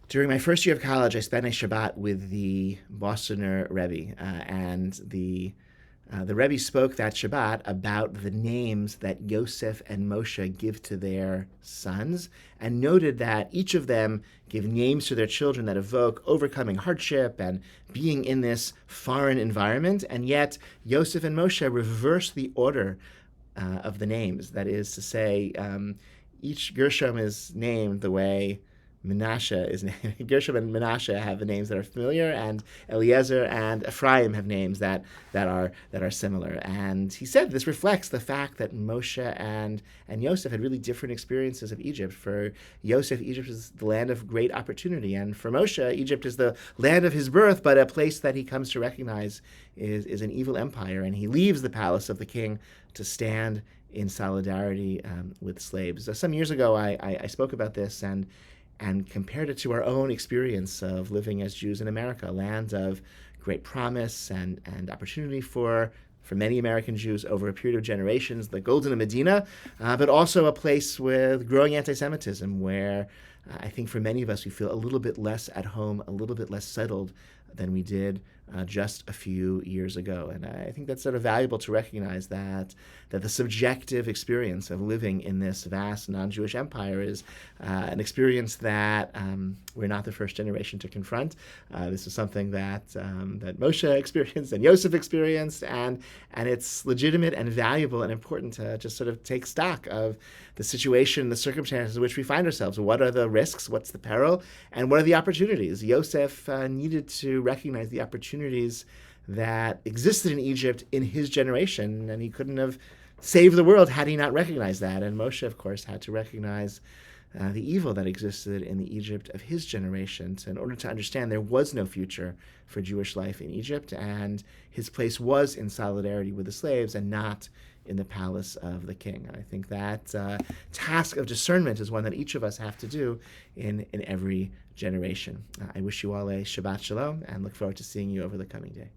During my first year of college, I spent a Shabbat with the Bostoner Rebbe, and the Rebbe spoke that Shabbat about the names that Yosef and Moshe give to their sons, and noted that each of them give names to their children that evoke overcoming hardship and being in this foreign environment, and yet Yosef and Moshe reverse the order of the names. That is to say, each Gershom is named the way Menashe is named. Gershom and Menashe have the names that are familiar, and Eliezer and Ephraim have names that are similar. And he said this reflects the fact that Moshe and Yosef had really different experiences of Egypt. For Yosef, Egypt is the land of great opportunity, and for Moshe, Egypt is the land of his birth, but a place that he comes to recognize is an evil empire, and he leaves the palace of the king to stand in solidarity with slaves. Some years ago, I spoke about this and compared it to our own experience of living as Jews in America, a land of great promise and opportunity for many American Jews over a period of generations, the Golden Medina, but also a place with growing anti-Semitism where I think for many of us we feel a little bit less at home, a little bit less settled than we did just a few years ago. And I think that's sort of valuable to recognize that the subjective experience of living in this vast non-Jewish empire is an experience that we're not the first generation to confront. This is something that Moshe experienced and Yosef experienced, and it's legitimate and valuable and important to just sort of take stock of the situation, the circumstances in which we find ourselves. What are the risks? What's the peril? And what are the opportunities? Yosef needed to recognize the opportunities that existed in Egypt in his generation, and he couldn't have saved the world had he not recognized that. And Moshe, of course, had to recognize the evil that existed in the Egypt of his generation in order to understand there was no future for Jewish life in Egypt, and his place was in solidarity with the slaves and not in the palace of the king. And I think that task of discernment is one that each of us have to do in every generation. I wish you all a Shabbat Shalom and look forward to seeing you over the coming day.